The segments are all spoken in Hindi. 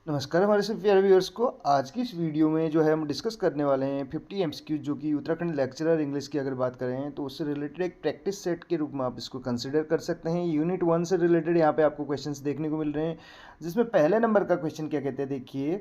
नमस्कार हमारे सभी प्यारे व्यूअर्स को। आज की इस वीडियो में जो है हम डिस्कस करने वाले हैं 50 एमसीक्यू, जो कि उत्तराखंड लेक्चरर इंग्लिश की अगर बात करें तो उससे रिलेटेड एक प्रैक्टिस सेट के रूप में आप इसको कंसिडर कर सकते हैं। यूनिट 1 से रिलेटेड यहाँ पे आपको क्वेश्चंस देखने को मिल रहे हैं, जिसमें पहले नंबर का क्वेश्चन क्या कहते हैं। देखिए,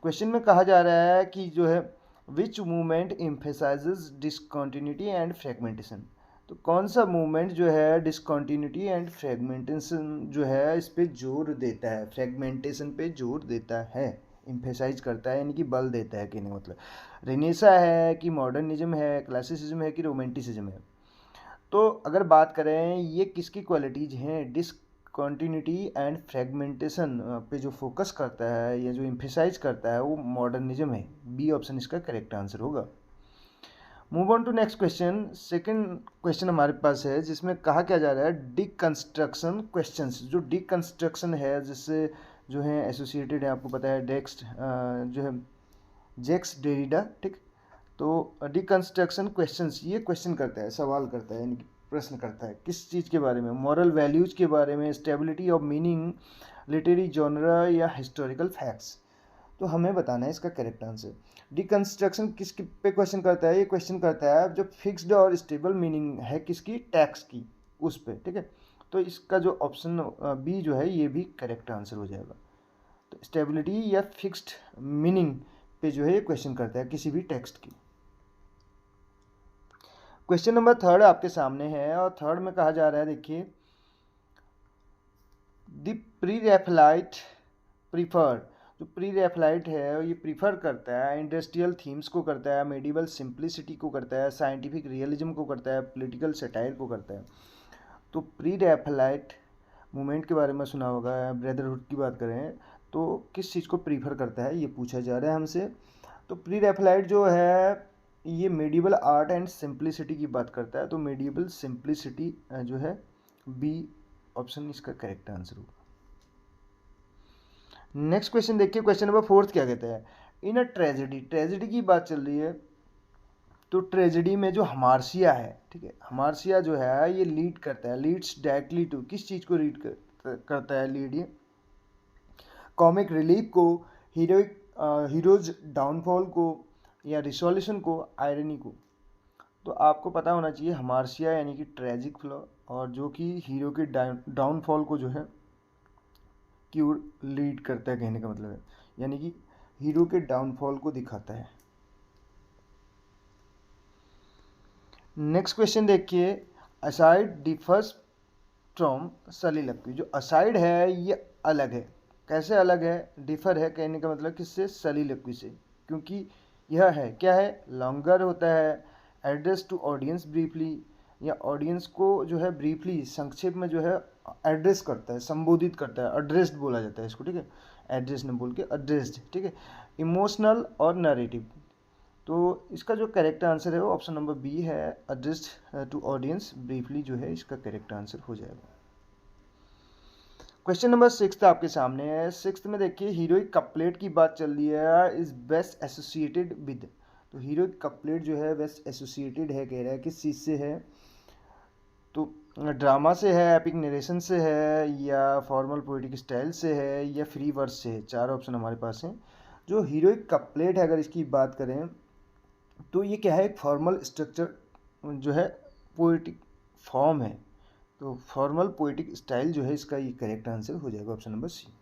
क्वेश्चन में कहा जा रहा है कि जो है विच movement emphasises discontinuity and fragmentation. तो कौन सा मूवमेंट जो है डिसकॉन्टिन्यूटी एंड फ्रेगमेंटेशन जो है इस पे जोर देता है, फ्रेगमेंटेशन पे जोर देता है, इम्फेसाइज करता है, यानी कि बल देता है। कहने का मतलब रेनेसा है कि मॉडर्निज्म है, क्लासिसिज्म है कि रोमांटिसिज्म है। तो अगर बात करें ये किसकी क्वालिटीज हैं, डिसकॉन्टिन्यूटी एंड फ्रेगमेंटेशन पे जो फोकस करता है या जो इम्फेसाइज करता है वो मॉडर्निज्म है। बी ऑप्शन इसका करेक्ट आंसर होगा। Move on to next question. Second question हमारे पास है, जिसमें कहा क्या जा रहा है डिकंस्ट्रक्शन क्वेश्चंस। जो डिकंस्ट्रक्शन है जिससे जो है एसोसिएटेड है, आपको पता है डेक्स्ट जो है जेक्स डेरिडा, ठीक। तो डिकंस्ट्रक्शन क्वेश्चंस ये क्वेश्चन करता है, सवाल करता है, यानी कि प्रश्न करता है किस चीज़ के बारे में, मॉरल वैल्यूज के बारे में, stability of meaning, literary genre या हिस्टोरिकल फैक्ट्स। तो हमें बताना है इसका करेक्ट आंसर। डिकंस्ट्रक्शन किस पे क्वेश्चन करता है, ये क्वेश्चन करता है जो फिक्स्ड और स्टेबल मीनिंग है किसकी, टैक्स की, उस पे, ठीक है। तो इसका जो ऑप्शन बी जो है ये भी करेक्ट आंसर हो जाएगा। तो स्टेबिलिटी या फिक्स्ड मीनिंग पे जो है ये क्वेश्चन करता है किसी भी टेक्स्ट की। क्वेश्चन नंबर थर्ड आपके सामने है, और थर्ड में कहा जा रहा है, देखिए, द प्री रैफलाइट प्रीफर। जो प्री रैफलाइट है ये प्रीफर करता है इंडस्ट्रियल थीम्स को, करता है मेडिवल सिंप्लिसिटी को, करता है साइंटिफिक रियलिज्म को, करता है पॉलिटिकल सटायर को, करता है। तो प्री रैफलाइट मूवमेंट के बारे में सुना होगा, ब्रदरहुड की बात करें तो किस चीज़ को प्रीफर करता है ये पूछा जा रहा है हमसे। तो प्री रैफलाइट जो है ये मेडिवल आर्ट एंड सिंप्लिसिटी की बात करता है। तो मेडिवल सिंप्लिसिटी जो है बी ऑप्शन इसका करेक्ट आंसर होगा। नेक्स्ट क्वेश्चन देखिए, क्वेश्चन नंबर फोर्थ क्या कहता है, इन अ ट्रेजेडी। ट्रेजेडी की बात चल रही है, तो ट्रेजेडी में जो हमार्सिया है, ठीक है, हमार्सिया जो है ये लीड करता है, लीड्स डायरेक्टली टू, किस चीज़ को लीड करता है, लीड ये कॉमिक रिलीफ को, हीरोइक हीरोज डाउनफॉल को, या रिसोल्यूशन को, आयरनी को। तो आपको पता होना चाहिए हमार्सिया यानी कि ट्रेजिक फ्लॉ, और जो कि हीरो के डाउनफॉल को जो है की ओर लीड करता है, कहने का मतलब है, यानी कि हीरो के डाउनफॉल को दिखाता है। नेक्स्ट क्वेश्चन देखिए, असाइड डिफर्स फ्रॉम सलीलक्वी। जो असाइड है ये अलग है, कैसे अलग है, डिफर है, कहने का मतलब किससे, सलीलक्वी से, क्योंकि यह है क्या है, लॉन्गर होता है, एड्रेस टू ऑडियंस ब्रीफली, या ऑडियंस को जो है ब्रीफली संक्षेप में जो है एड्रेस करता है, संबोधित करता है, एड्रेस्ड बोला जाता है इसको, ठीक है, एड्रेस न बोल के एड्रेस्ड, ठीक है। इमोशनल और नरेटिव। तो इसका जो करेक्ट आंसर है वो ऑप्शन नंबर बी है, एड्रेस्ड टू ऑडियंस ब्रीफली जो है इसका करेक्ट आंसर हो जाएगा। क्वेश्चन नंबर सिक्स आपके सामने है। सिक्स में देखिए हीरोइक कपलेट की बात चल रही है, इज बेस्ट एसोसिएटेड विद। तो हीरोइक कपलेट जो है बेस्ट एसोसिएटेड है, कह रहा है किस चीज़ से है, तो ड्रामा से है, एपिक नरेशन से है, या फॉर्मल पोएटिक स्टाइल से है, या फ्री वर्स से है। चार ऑप्शन हमारे पास हैं। जो हीरोइक कपलेट है अगर इसकी बात करें तो ये क्या है, एक फॉर्मल स्ट्रक्चर जो है, पोएटिक फॉर्म है। तो फॉर्मल पोएटिक स्टाइल जो है इसका ये करेक्ट आंसर हो जाएगा, ऑप्शन नंबर सी।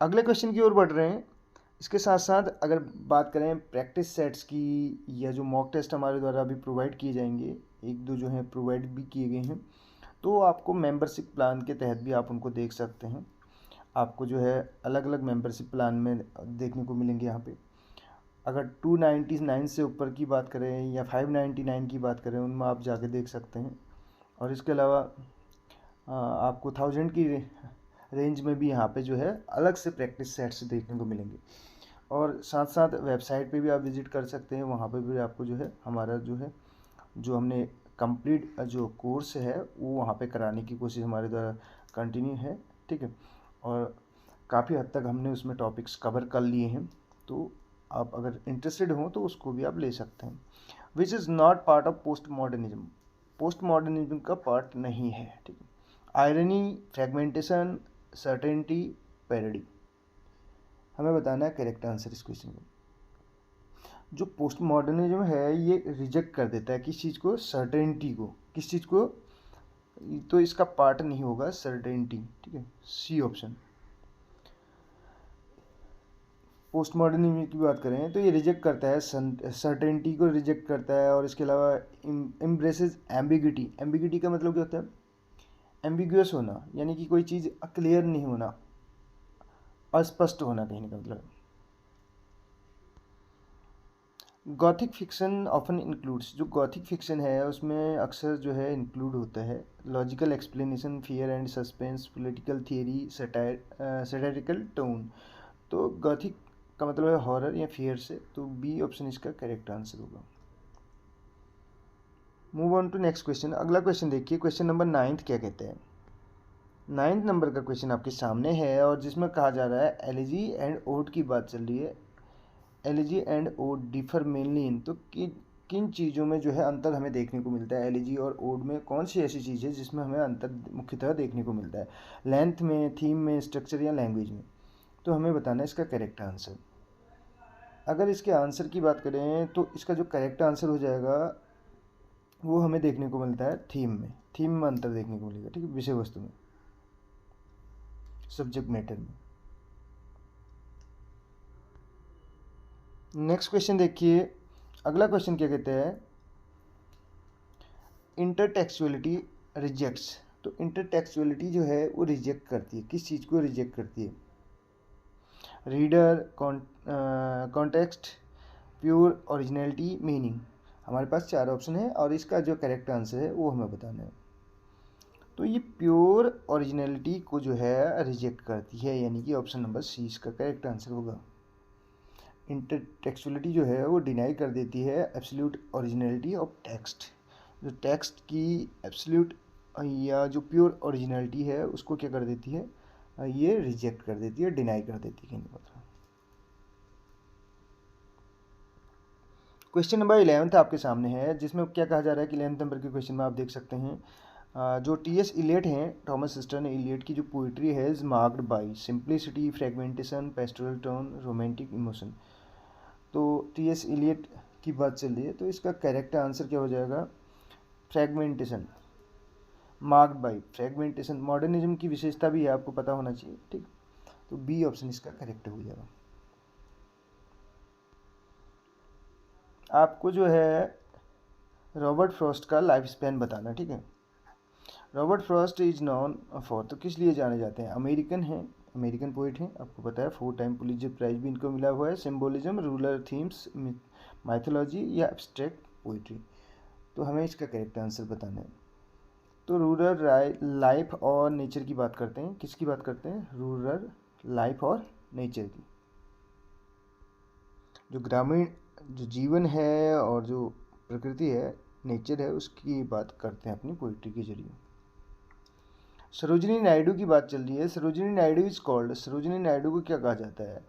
अगले क्वेश्चन की ओर बढ़ रहे हैं। इसके साथ साथ अगर बात करें प्रैक्टिस सेट्स की, या जो मॉक टेस्ट हमारे द्वारा अभी प्रोवाइड किए जाएंगे, एक दो जो हैं प्रोवाइड भी किए गए हैं, तो आपको मेंबरशिप प्लान के तहत भी आप उनको देख सकते हैं। आपको जो है अलग अलग मेंबरशिप प्लान में देखने को मिलेंगे यहाँ पे। अगर 299 से ऊपर की बात करें या 599 की बात करें, उनमें आप जाके देख सकते हैं। और इसके अलावा आपको 1000 की रेंज में भी यहाँ पे जो है अलग से प्रैक्टिस सेट्स देखने को मिलेंगे। और साथ साथ वेबसाइट पे भी आप विज़िट कर सकते हैं, वहाँ पे भी आपको जो है हमारा जो है जो हमने कंप्लीट जो कोर्स है वो वहाँ पे कराने की कोशिश हमारे द्वारा कंटिन्यू है, ठीक है। और काफ़ी हद तक हमने उसमें टॉपिक्स कवर कर लिए हैं, तो आप अगर इंटरेस्टेड हो तो उसको भी आप ले सकते हैं। Which is not part of post modernism. Post modernism का पार्ट नहीं है, ठीक है। Irony, fragmentation, certainty, parody. हमें बताना है करेक्ट आंसर इस क्वेश्चन का। जो पोस्ट मॉडर्निज्म है ये रिजेक्ट कर देता है किस चीज़ को, सर्टेनिटी को। किस चीज़ को, तो इसका पार्ट नहीं होगा सर्टेनिटी, ठीक है, सी ऑप्शन। पोस्ट मॉडर्निज्म की बात करें तो ये रिजेक्ट करता है सर्टेनिटी को, रिजेक्ट करता है, और इसके अलावा एम्ब्रेसेस एम्बिग्यूटी। एम्बिग्यूटी का मतलब क्या होता है, एम्बिगुअस होना, यानी कि कोई चीज़ क्लियर नहीं होना, अस्पष्ट होना कहने का मतलब। गॉथिक फिक्शन ऑफन इंक्लूड्स, जो गॉथिक फिक्शन है उसमें अक्सर जो है इंक्लूड होता है logical explanation, fear and suspense, political theory, satirical tone. तो गॉथिक का मतलब है हॉरर या फियर से, तो बी ऑप्शन इसका करेक्ट आंसर होगा। Move on to next question. अगला क्वेश्चन देखिए, क्वेश्चन नंबर 9 क्या कहते हैं। 9 नंबर का क्वेश्चन आपके सामने है और जिसमें कहा जा रहा है एलिजी एंड ओड की बात चल रही है। Elegy and ode differ mainly in, तो किन चीज़ों में जो है अंतर हमें देखने को मिलता है। एलिजी और ओड में कौन सी ऐसी चीज़ है जिसमें हमें अंतर मुख्यतः देखने को मिलता है, लेंथ में, थीम में, स्ट्रक्चर या लैंग्वेज में। तो हमें बताना है इसका करेक्ट आंसर। अगर इसके आंसर की बात करें तो इसका जो करेक्ट आंसर हो जाएगा वो हमें देखने को मिलता है थीम में। थीम में अंतर देखने को मिलेगा, ठीक है, विषय वस्तु में, सब्जेक्ट मैटर में। नेक्स्ट क्वेश्चन देखिए। अगला क्वेश्चन क्या कहते हैं, इंटरटेक्चुअलिटी रिजेक्ट्स। तो इंटरटेक्चुअलिटी जो है वो रिजेक्ट करती है, किस चीज़ को रिजेक्ट करती है, reader, context, pure originality, meaning. हमारे पास 4 ऑप्शन है और इसका जो करेक्ट आंसर है वो हमें बताना है। तो ये प्योर ओरिजिनलिटी को जो है रिजेक्ट करती है, यानी कि ऑप्शन नंबर सी इसका करेक्ट आंसर होगा। इंटरटेक्चुअलिटी जो है वो डिनाई कर देती है एब्सोल्यूट ओरिजिनलिटी ऑफ टेक्स्ट। जो टेक्स्ट की एब्सोल्यूट या जो प्योर ओरिजिनलिटी है उसको क्या कर देती है, ये रिजेक्ट कर देती है, डिनाई कर देती है। क्वेश्चन नंबर 11 आपके सामने है जिसमें क्या कहा जा रहा है कि 11 नंबर के क्वेश्चन में आप देख सकते हैं जो टी.एस. इलियट हैं, थॉमस स्टर्न इलियट की जो पोइट्री है is marked by simplicity, fragmentation, pastoral tone, romantic emotion. तो टी.एस. इलियट की बात चल रही है, तो इसका करेक्ट आंसर क्या हो जाएगा, fragmentation. Marked by fragmentation modernism की विशेषता भी है, आपको पता होना चाहिए, ठीक। तो बी ऑप्शन इसका करेक्ट हो जाएगा। आपको जो है रॉबर्ट फ्रॉस्ट का लाइफ स्पैन बताना, ठीक है। Robert Frost is known for, तो किस लिए जाने जाते हैं, अमेरिकन हैं, अमेरिकन पोइट हैं, आपको पता है 4 टाइम पुलित्जर प्राइज भी इनको मिला हुआ है। सिंबोलिज्म, रूरल थीम्स, माइथोलॉजी या एब्स्ट्रैक्ट पोइट्री। तो हमें इसका करेक्ट आंसर बताना है। तो रूरल लाइफ और नेचर की बात करते हैं, किसकी बात करते हैं, रूरल लाइफ और नेचर की। जो ग्रामीण जो जीवन है और जो प्रकृति है, नेचर है, उसकी बात करते हैं अपनी पोइट्री के जरिए। सरोजिनी नायडू की बात चल रही है। सरोजिनी नायडू इज कॉल्ड, सरोजिनी नायडू को क्या कहा जाता है,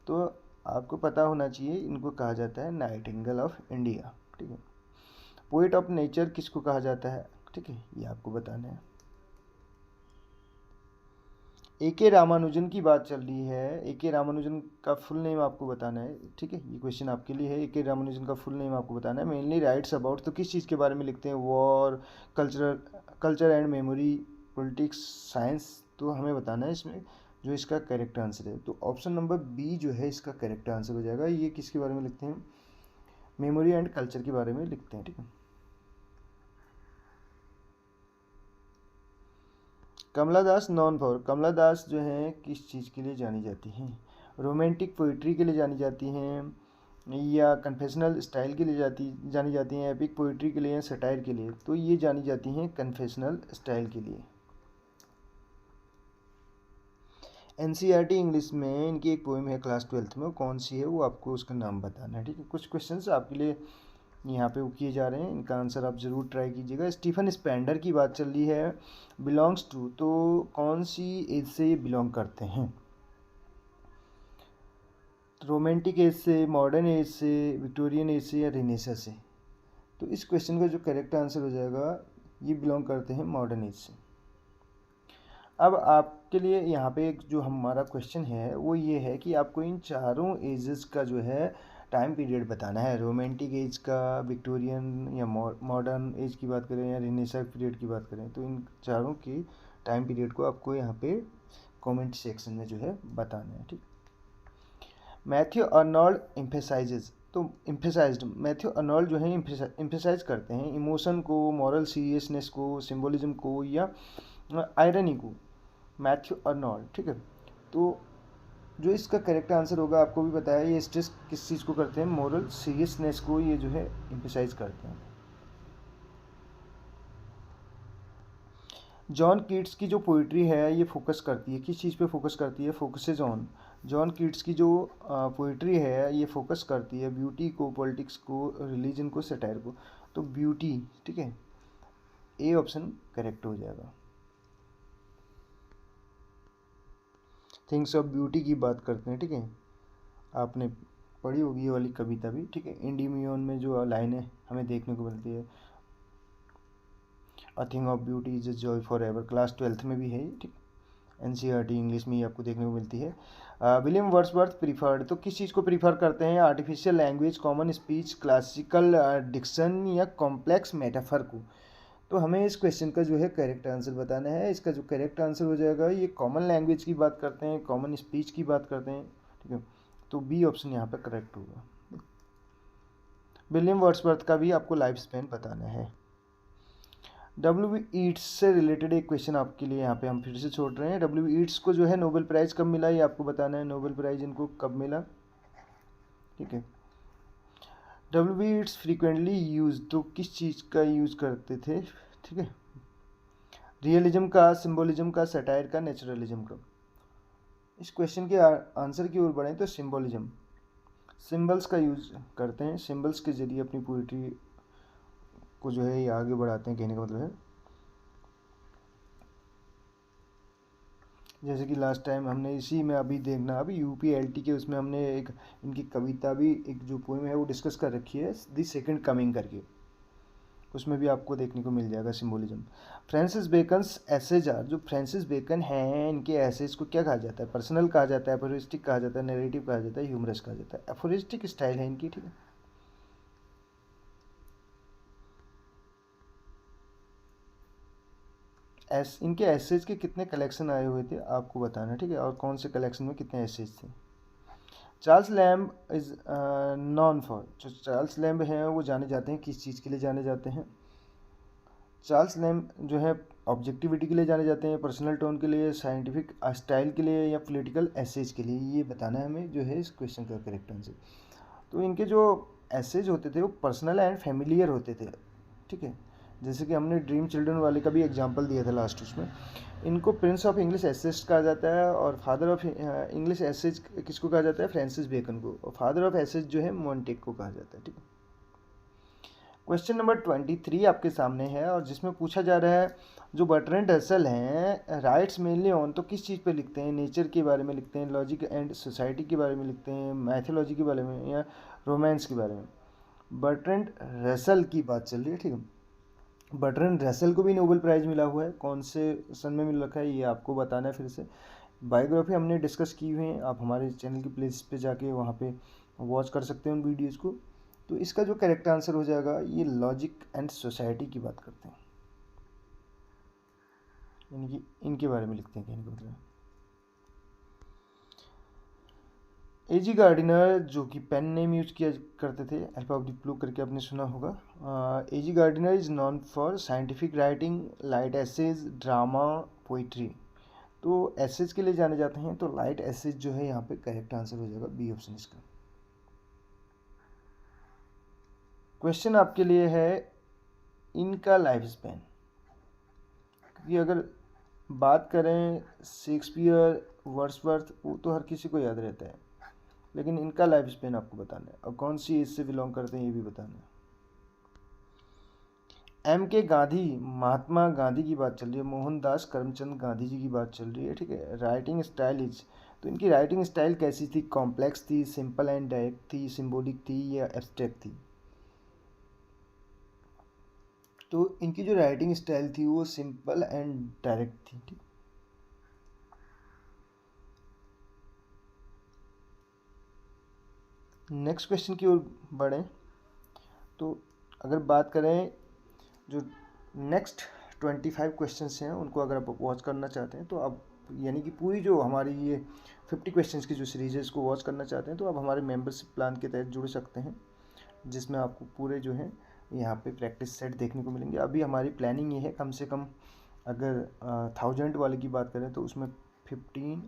तो आपको पता होना चाहिए, इनको कहा जाता है नाइटिंगेल ऑफ इंडिया, ठीक है। पोइट ऑफ नेचर किसको कहा जाता है, ठीक है, ये आपको बताना है। ए.के. रामानुजन की बात चल रही है। ए.के. रामानुजन का फुल नेम आपको बताना है, ठीक है, ये क्वेश्चन आपके लिए है। ए.के. रामानुजन का फुल नेम आपको बताना है। मेनली राइट्स अबाउट, तो किस चीज़ के बारे में लिखते हैं, war, culture and memory, politics, science. तो हमें बताना है इसमें जो इसका करेक्ट आंसर है। तो ऑप्शन नंबर बी जो है इसका करेक्ट आंसर हो जाएगा। ये किसके बारे में लिखते हैं, मेमोरी एंड कल्चर के बारे में लिखते हैं, ठीक है। कमला दास नॉन फॉर, कमला दास जो हैं किस चीज़ के लिए जानी जाती हैं, रोमांटिक पोइट्री के लिए जानी जाती हैं या कन्फेशनल स्टाइल के लिए जानी जाती हैं, एपिक पोइट्री के लिए या सटायर के लिए। तो ये जानी जाती हैं कन्फेशनल स्टाइल के लिए। एनसीईआरटी इंग्लिश में इनकी एक पोएम है क्लास 12th में, वो कौन सी है वो आपको उसका नाम बताना है, ठीक है। कुछ क्वेश्चंस आपके लिए यहाँ पे वो किए जा रहे हैं, इनका आंसर आप ज़रूर ट्राई कीजिएगा। स्टीफन स्पेंडर की बात चल रही है, बिलोंग्स टू, तो कौन सी एज से ये बिलोंग करते हैं, रोमांटिक एज से, मॉडर्न एज से, विक्टोरियन एज से या रिनेसा से। तो इस क्वेश्चन का जो करेक्ट आंसर हो जाएगा, ये बिलोंग करते हैं मॉडर्न एज से। अब आपके लिए यहाँ पे एक जो हमारा क्वेश्चन है वो ये है कि आपको इन चारों एजेस का जो है टाइम पीरियड बताना है। रोमांटिक एज का, विक्टोरियन या मॉडर्न एज की बात करें या रिनेसां पीरियड की बात करें, तो इन चारों की टाइम पीरियड को आपको यहाँ पे कमेंट सेक्शन में जो है बताना है। ठीक, मैथ्यू अर्नोल्ड एम्फेसाइजेज, तो एम्फेसाइज्ड मैथ्यू अर्नोल्ड जो है एम्फेसाइज करते हैं इमोशन को, मॉरल सीरियसनेस को, सिंबोलिज्म को या आयरनी को। मैथ्यू अर्नोल्ड, ठीक है। तो जो इसका करेक्ट आंसर होगा आपको भी पता है, ये स्ट्रेस किस चीज़ को करते हैं, मॉरल सीरियसनेस को ये जो है एम्फेसाइज करते हैं। जॉन कीट्स की जो पोइट्री है ये फोकस करती है किस चीज़ पे फोकस करती है, फोकसेज ऑन। जॉन कीट्स की जो पोइट्री है ये फोकस करती है ब्यूटी को, पॉलिटिक्स को, रिलीजन को, सटायर को। तो ब्यूटी, ठीक है, ए ऑप्शन करेक्ट हो जाएगा। थिंग्स ऑफ ब्यूटी की बात करते हैं, ठीक है, आपने पढ़ी होगी ये वाली कविता भी, ठीक है। इंडिमियन में जो लाइनें हमें देखने को मिलती है, a thing of beauty is a joy for ever, class 12th में भी है, ठीक, एनसीईआरटी इंग्लिश में ही आपको देखने को मिलती है। विलियम वर्ड्सवर्थ प्रीफर्ड, तो किस चीज़ को प्रीफर करते हैं, artificial language, common speech, classical diction या कॉम्प्लेक्स मेटाफर को। तो हमें इस क्वेश्चन का जो है करेक्ट आंसर बताना है। इसका जो करेक्ट आंसर हो जाएगा, ये कॉमन लैंग्वेज की बात करते हैं, कॉमन स्पीच की बात करते हैं, ठीक है। तो बी ऑप्शन यहाँ पर करेक्ट होगा। विलियम वर्ड्सवर्थ का भी आपको लाइफ स्पैन बताना है। डब्ल्यू ईट्स से रिलेटेड एक क्वेश्चन आपके लिए यहाँ पे हम फिर से छोड़ रहे हैं। डब्ल्यू ईट्स को जो है नोबेल प्राइज़ कब मिला ये आपको बताना है, नोबेल प्राइज़ इनको कब मिला, ठीक है। डब्ल्यू ईट्स फ्रीक्वेंटली यूज, तो किस चीज़ का यूज़ करते थे, ठीक है, रियलिज्म का, सिंबोलिज्म का, सटायर का, नेचुरलिज्म का। इस क्वेश्चन के आंसर की ओर बढ़ें तो सिंबोलिज्म, सिंबल्स का यूज़ करते हैं, सिंबल्स के जरिए अपनी पोइट्री को जो है ये आगे बढ़ाते हैं, कहने का मतलब है। जैसे कि लास्ट टाइम हमने इसी में अभी देखना, अभी यूपीएलटी के उसमें हमने एक इनकी कविता भी, एक जो पोएम है वो डिस्कस कर रखी है, द सेकंड कमिंग करके, उसमें भी आपको देखने को मिल जाएगा symbolism. Francis Bacon's essays are, जो फ्रांसिस बेकन हैं इनके एसेज को क्या कहा जाता है, पर्सनल कहा जाता है, एफोरिस्टिक कहा जाता है, नैरेटिव कहा जाता है, ह्यूमरस कहा जाता है। एफोरिस्टिक स्टाइल है इनकी, ठीक है। इनके एसेज के कितने कलेक्शन आए हुए थे आपको बताना, ठीक है, और कौन से कलेक्शन में कितने एसेज थे। Charles lamb is non for, जो चार्ल्स लैम्ब हैं वो जाने जाते हैं किस चीज़ के लिए जाने जाते हैं, चार्ल्स लैम्ब जो है ऑब्जेक्टिविटी के लिए जाने जाते हैं, पर्सनल टोन के लिए, साइंटिफिक स्टाइल के लिए, या पॉलिटिकल एसेज के लिए, ये बताना है हमें जो है इस क्वेश्चन का करेक्ट आंसर। तो इनके जो एसेज होते थे वो पर्सनल एंड फैमिलियर होते थे, ठीक है। जैसे कि हमने ड्रीम चिल्ड्रन वाले का भी एग्जांपल दिया था लास्ट उसमें। इनको प्रिंस ऑफ इंग्लिश एसेज कहा जाता है, और फादर ऑफ इंग्लिश एसेज किसको कहा जाता है, फ्रांसिस बेकन को, और फादर ऑफ एसेज जो है मोंटेक को कहा जाता है, ठीक है। क्वेश्चन नंबर 23 आपके सामने है और जिसमें पूछा जा रहा है, जो बर्ट्रैंड रसल हैं राइट्स मेनली ऑन, तो किस चीज़ पे लिखते हैं, नेचर के बारे में लिखते हैं, लॉजिक एंड सोसाइटी के बारे में लिखते हैं, मैथोलॉजी के बारे में, या रोमांस के बारे में। बर्ट्रैंड रसल की बात चल रही है, ठीक है। बर्ट्रैंड रसल को भी नोबेल प्राइज़ मिला हुआ है, कौन से सन में मिल रखा है ये आपको बताना है। फिर से बायोग्राफी हमने डिस्कस की हुई है, आप हमारे चैनल की प्लेलिस्ट पे जाके वहाँ पे वॉच कर सकते हैं उन वीडियोज़ को। तो इसका जो करेक्ट आंसर हो जाएगा, ये लॉजिक एंड सोसाइटी की बात करते हैं, यानी कि इनके बारे में लिखते हैं, कहने का मतलब। एजी गार्डिनर जो कि पेन नेम यूज किया करते थे, अल्फा ऑफ द ब्लू करके आपने सुना होगा। A G Gardiner is known for scientific writing, light essays, drama, poetry. तो एसेज के लिए जाने जाते हैं, तो लाइट एसेज जो है यहाँ पे करेक्ट आंसर हो जाएगा, बी ऑप्शन इसका। क्वेश्चन आपके लिए है इनका लाइफ स्पैन, क्योंकि अगर बात करें शेक्सपियर, वर्ड्सवर्थ, वो तो हर किसी को याद रहता है, लेकिन इनका लाइफ स्पेन आपको बताना है और कौन सी एज से बिलोंग करते हैं ये भी बताना है। एम के गांधी, महात्मा गांधी की बात चल रही है, मोहनदास करमचंद गांधी जी की बात चल रही है, ठीक है। राइटिंग स्टाइल इज, तो इनकी राइटिंग स्टाइल कैसी थी, कॉम्प्लेक्स थी, सिंपल एंड डायरेक्ट थी, सिंबॉलिक थी, या एब्स्ट्रैक्ट थी। तो इनकी जो राइटिंग स्टाइल थी वो सिंपल एंड डायरेक्ट थी, ठीक। नेक्स्ट क्वेश्चन की ओर बढ़ें तो अगर बात करें जो नेक्स्ट 25 क्वेश्चंस हैं उनको अगर आप वॉच करना चाहते हैं तो आप यानी कि पूरी जो हमारी ये 50 क्वेश्चंस की जो सीरीज है इसको वॉच करना चाहते हैं तो आप हमारे मेंबरशिप प्लान के तहत जुड़ सकते हैं, जिसमें आपको पूरे जो है यहाँ पे प्रैक्टिस सेट देखने को मिलेंगे। अभी हमारी प्लानिंग ये है कम से कम अगर 1000 वाले की बात करें तो उसमें 15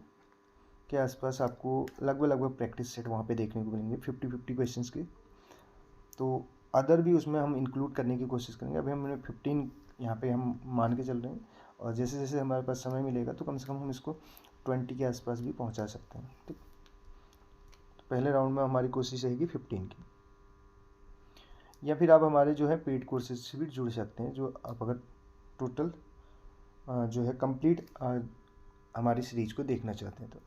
के आसपास आपको लगभग प्रैक्टिस सेट वहाँ पे देखने को मिलेंगे 50 क्वेश्चंस के। तो अदर भी उसमें हम इंक्लूड करने की कोशिश करेंगे। अभी हमने 15 यहाँ पे हम मान के चल रहे हैं और जैसे जैसे हमारे पास समय मिलेगा तो कम से कम हम इसको 20 के आसपास भी पहुँचा सकते हैं। ठीक, तो पहले राउंड में हमारी कोशिश रहेगी 15 की। या फिर आप हमारे जो है पेड कोर्सेज से भी जुड़ सकते हैं, जो आप अगर टोटल जो है कंप्लीट हमारी सीरीज को देखना चाहते हैं तो।